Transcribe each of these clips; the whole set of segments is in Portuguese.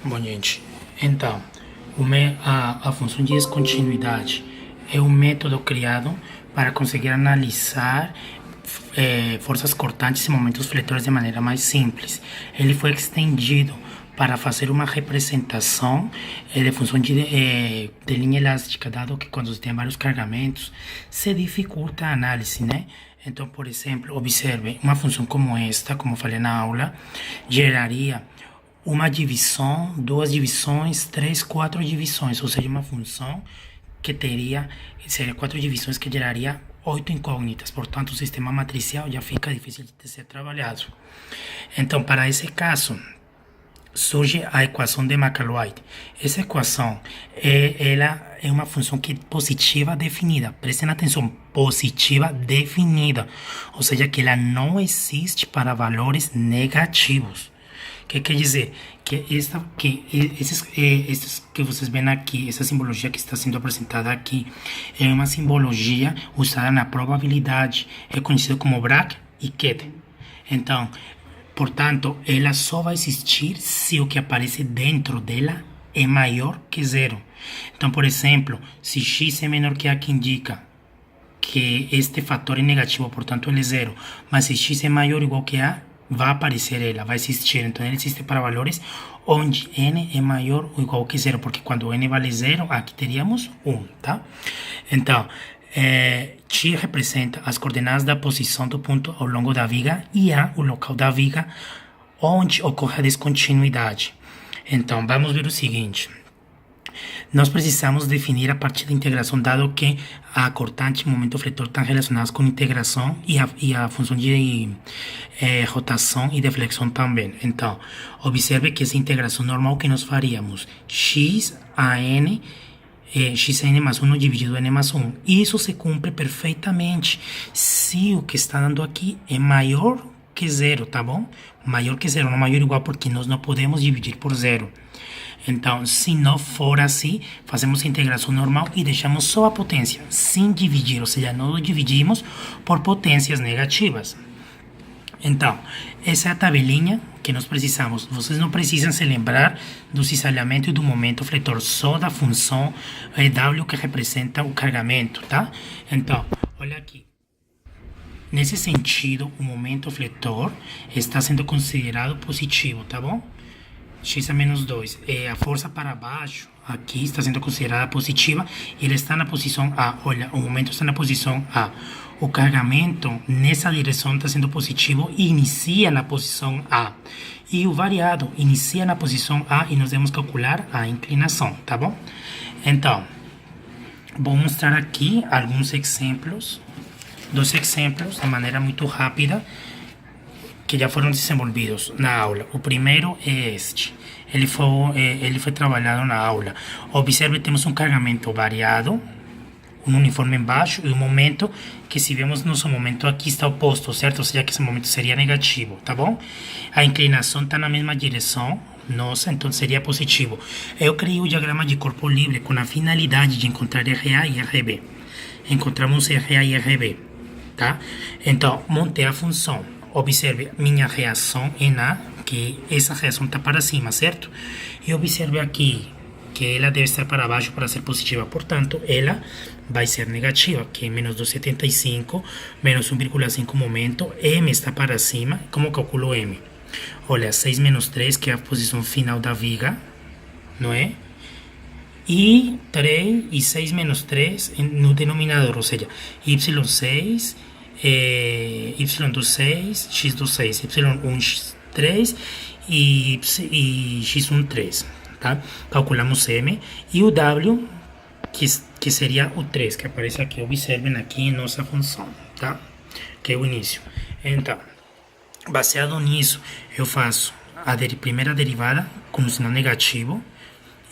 Bom, gente, então, a função de descontinuidade é um método criado para conseguir analisar forças cortantes e momentos fletores de maneira mais simples. Ele foi estendido para fazer uma representação de função de linha elástica, dado que quando tem vários carregamentos se dificulta a análise, né? Então, por exemplo, observe, uma função como esta, como eu falei na aula, geraria uma divisão, duas divisões, três, quatro divisões, ou seja, uma função que seria quatro divisões que geraria oito incógnitas, portanto o sistema matricial já fica difícil de ser trabalhado. Então, para esse caso, surge a equação de Maclaurin. Essa equação ela é uma função que é positiva definida. Prestem atenção, positiva definida, ou seja, que ela não existe para valores negativos. O que quer dizer? Que esses que vocês veem aqui, essa simbologia que está sendo apresentada aqui, é uma simbologia usada na probabilidade. É conhecido como Bragg e Kettle. Então, portanto, ela só vai existir se o que aparece dentro dela é maior que zero. Então, por exemplo, se x é menor que a que indica que este fator é negativo, portanto ele é zero, mas se x é maior ou igual que a, vai aparecer ela, vai existir. Então, ela existe para valores onde n é maior ou igual que zero, porque quando n vale zero, aqui teríamos 1, tá? Então, X representa as coordenadas da posição do ponto ao longo da viga e A, o local da viga onde ocorre a descontinuidade. Então, vamos ver o seguinte. Nós precisamos definir a partir da integração, dado que a cortante e o momento fletor estão relacionados com integração e a função de rotação e deflexão também. Então, observe que essa integração normal que nós faríamos, x a n, xn mais 1 dividido n mais 1. Isso se cumpre perfeitamente se o que está dando aqui é maior que zero, tá bom? Maior que zero, não maior ou igual, porque nós não podemos dividir por zero. Então, se não for assim, fazemos a integração normal e deixamos só a potência, sem dividir, ou seja, não dividimos por potências negativas. Então, essa é a tabelinha que nós precisamos. Vocês não precisam se lembrar do cisalhamento e do momento fletor, só da função W que representa o carregamento, tá? Então, olha aqui. Nesse sentido, o momento fletor está sendo considerado positivo, tá bom? X a menos 2. A força para baixo aqui está sendo considerada positiva e ele está na posição A. Olha, o momento está na posição A. O carregamento nessa direção está sendo positivo e inicia na posição A. E o variado inicia na posição A e nós devemos calcular a inclinação, tá bom? Então, vou mostrar aqui alguns exemplos, dois exemplos de maneira muito rápida, que já foram desenvolvidos na aula. O primeiro é este. Ele foi trabalhado na aula. Observe, temos um carregamento variado, um uniforme embaixo e um momento que, se vemos nosso momento aqui, está oposto, certo? Ou seja, que esse momento seria negativo, tá bom? A inclinação está na mesma direção, nossa, então seria positivo. Eu criei o diagrama de corpo livre com a finalidade de encontrar RA e RB. Encontramos RA e RB, tá? Então, montei a função. Observe minha reação em A, que essa reação está para cima, certo? E observe aqui que ela deve estar para baixo para ser positiva, portanto, ela vai ser negativa, que é menos 2,75, menos 1,5 momento, M está para cima. Como calculo M? Olha, 6 menos 3, que é a posição final da viga, não é? E 3 e 6 menos 3 no denominador, ou seja, y6, y do 6, x do 6, y1, 3 e x1, 3, tá? Calculamos M e o W, que seria o 3, que aparece aqui, observem aqui em nossa função, tá? Que é o início. Então, baseado nisso, eu faço a primeira derivada com o sinal negativo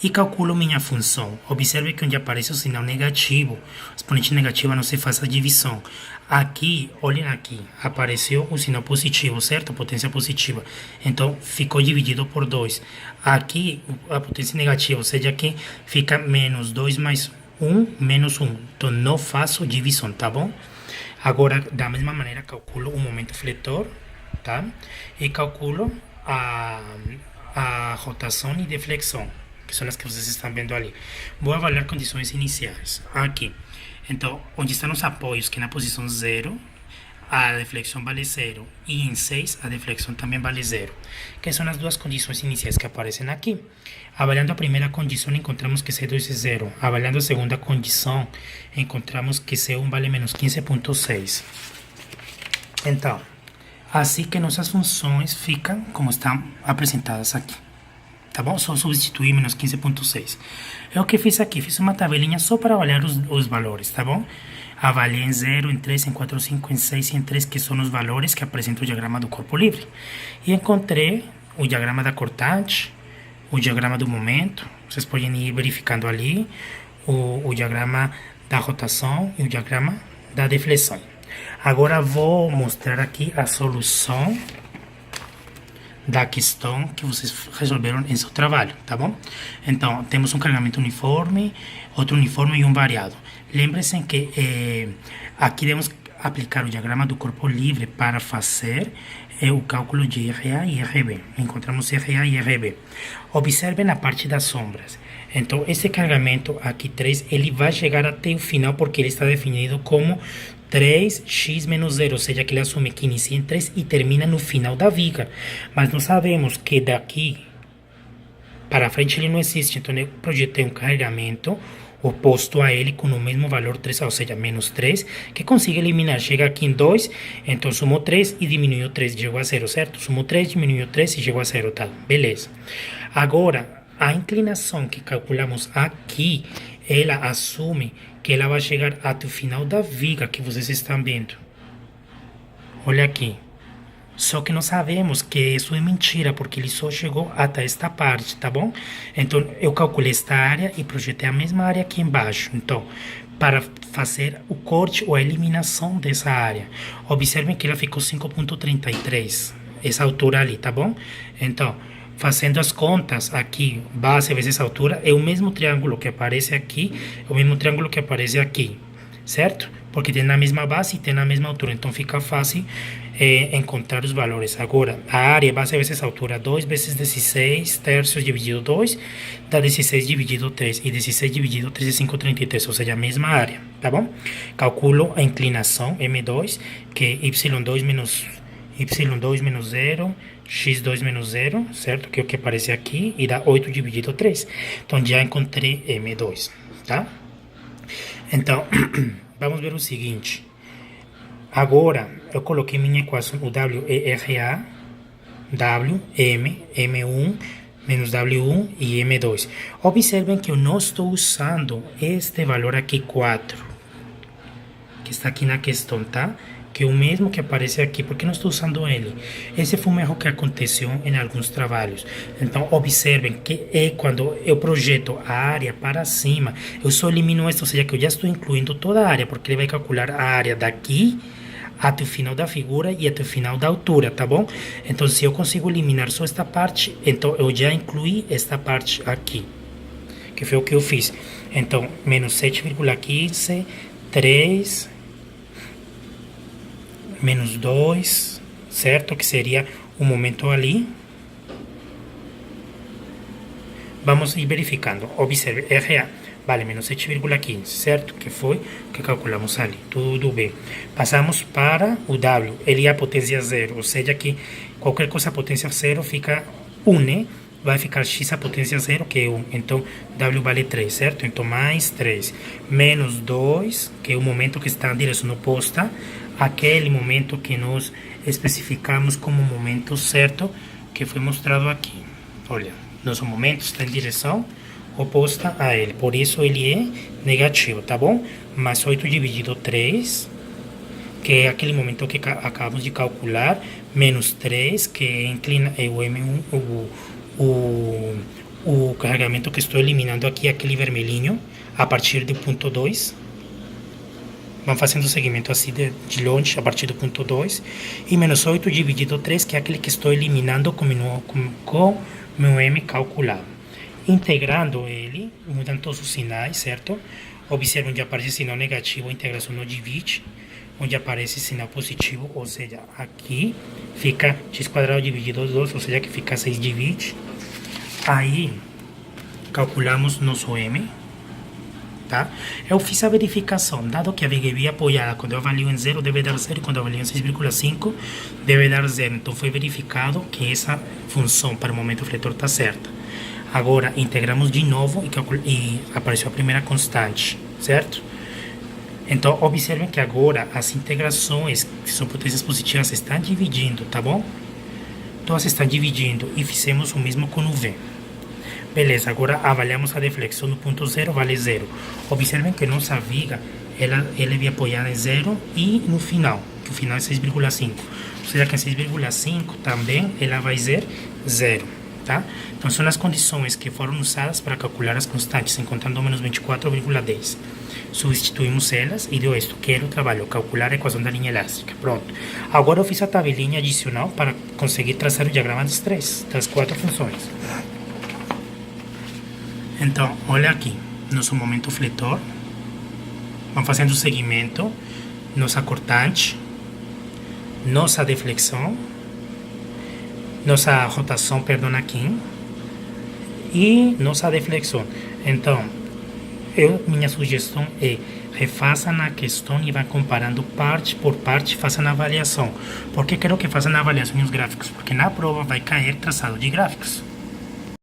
e calculo minha função. Observe que onde aparece o sinal negativo, expoente negativo, não se faz a divisão. Aqui, olhem aqui, apareceu o sinal positivo, certo? Potência positiva. Então, ficou dividido por 2. Aqui, a potência negativa, ou seja, aqui fica menos 2 mais 1, menos 1. Então, não faço divisão, tá bom? Agora, da mesma maneira, calculo o momento fletor, tá? E calculo a a rotação e deflexão, que são as que vocês estão vendo ali. Vou avaliar condições iniciais. Aqui. Então, onde estão os apoios, que na posição 0, a deflexão vale 0. E em 6, a deflexão também vale 0. Que são as duas condições iniciais que aparecem aqui. Avaliando a primeira condição, encontramos que C2 é 0. Avaliando a segunda condição, encontramos que C1 vale menos 15,6. Então, assim que nossas funções ficam como estão apresentadas aqui. Tá bom? Só substituir menos 15,6. É o que fiz aqui. Fiz uma tabelinha só para avaliar os valores, tá bom? Avaliei em 0, em 3, em 4, 5, em 6 e em 3, que são os valores que apresentam o diagrama do corpo livre. E encontrei o diagrama da cortante, o diagrama do momento. Vocês podem ir verificando ali o diagrama da rotação e o diagrama da deflexão. Agora vou mostrar aqui a solução da questão que vocês resolveram em seu trabalho, tá bom? Então, temos um carregamento uniforme, outro uniforme e um variado. Lembre-se que aqui devemos aplicar o diagrama do corpo livre para fazer o cálculo de RA e RB. Encontramos RA e RB. Observem a parte das sombras. Então, esse carregamento aqui 3, ele vai chegar até o final porque ele está definido como 3x menos 0, ou seja, que ele assume que inicia em 3 e termina no final da viga. Mas nós sabemos que daqui para frente ele não existe, então eu projetei um carregamento oposto a ele com o mesmo valor 3, ou seja, menos 3, que consigo eliminar. Chega aqui em 2, então sumo 3 e diminuiu 3 e chegou a 0, certo? Sumo 3, diminuiu 3 e chegou a 0, tá? Beleza. Agora, a inclinação que calculamos aqui, ela assume que ela vai chegar até o final da viga que vocês estão vendo. Olha aqui. Só que nós sabemos que isso é mentira, porque ele só chegou até esta parte, tá bom? Então, eu calculei esta área e projetei a mesma área aqui embaixo. Então, para fazer o corte ou a eliminação dessa área, observem que ela ficou 5,33, essa altura ali, tá bom? Então, fazendo as contas aqui, base vezes altura, é o mesmo triângulo que aparece aqui, é o mesmo triângulo que aparece aqui, certo? Porque tem na mesma base e tem na mesma altura, então fica fácil encontrar os valores. Agora, a área base vezes altura, 2 vezes 16 terços dividido 2, dá 16 dividido 3, e 16 dividido 3 é 5,33, ou seja, a mesma área, tá bom? Calculo a inclinação, M2, que é y2 menos 0, x2 menos 0, certo? Que é o que aparece aqui, e dá 8 dividido 3. Então, já encontrei M2, tá? Então, vamos ver o seguinte. Agora, eu coloquei minha equação, o W é RA, W, M, M1, menos W1 e M2. Observem que eu não estou usando este valor aqui, 4, que está aqui na questão, tá? Que é o mesmo que aparece aqui, porque não estou usando ele. Esse foi um erro que aconteceu em alguns trabalhos. Então, observem que quando eu projeto a área para cima, eu só elimino isso, ou seja, que eu já estou incluindo toda a área, porque ele vai calcular a área daqui até o final da figura e até o final da altura, tá bom? Então, se eu consigo eliminar só esta parte, então eu já incluí esta parte aqui, que foi o que eu fiz. Então, menos 7,15, 3... menos 2, certo? Que seria o momento ali. Vamos ir verificando. Observe, RA vale menos 7,15, certo? Que foi o que calculamos ali. Tudo bem. Passamos para o W. Ele é a potência 0, ou seja que qualquer coisa a potência 0 fica 1, né? Vai ficar x a potência 0, que é 1. Então, W vale 3, certo? Então, mais 3. Menos 2, que é o momento que está na direção oposta, aquele momento que nós especificamos como momento certo, que foi mostrado aqui. Olha, nosso momento está em direção oposta a ele, por isso ele é negativo, tá bom? Mais 8 dividido 3, que é aquele momento que acabamos de calcular, menos 3, que é o M1, o carregamento que estou eliminando aqui, aquele vermelhinho, a partir do ponto 2. Vamos fazendo o segmento assim de longe, a partir do ponto 2. E menos 8 dividido 3, que é aquele que estou eliminando com meu M calculado. Integrando ele, mudando todos os sinais, certo? Observe onde aparece sinal negativo, a integração não divide. Onde aparece sinal positivo, ou seja, aqui fica x² dividido 2, ou seja, que fica 6 divide. Aí, calculamos nosso M, tá? Eu fiz a verificação, dado que a VGV apoiada, quando eu avalio em 0, deve dar 0, e quando eu avalio em 6,5, deve dar 0. Então, foi verificado que essa função para o momento fletor está certa. Agora, integramos de novo e apareceu a primeira constante, certo? Então, observem que agora as integrações, que são potências positivas, estão dividindo, tá bom? Todas estão dividindo e fizemos o mesmo com o V. Beleza, agora avaliamos a deflexão no ponto 0, vale 0. Observem que nossa viga, ela é apoiada em 0 e no final, que o final é 6,5. Ou seja, que em 6,5 também ela vai ser 0, tá? Então, são as condições que foram usadas para calcular as constantes, encontrando menos 24,10. Substituímos elas e deu isto, que era o trabalho, calcular a equação da linha elástica. Pronto. Agora eu fiz a tabelinha adicional para conseguir traçar o diagrama das 4 funções. Então, olha aqui, nosso momento fletor, vamos fazendo o segmento, nossa cortante, nossa deflexão, nossa rotação, perdão, aqui, e nossa deflexão. Então, minha sugestão é, refaçam a questão e vão comparando parte por parte, façam a avaliação. Por que quero que façam a avaliação e os gráficos? Porque na prova vai cair traçado de gráficos.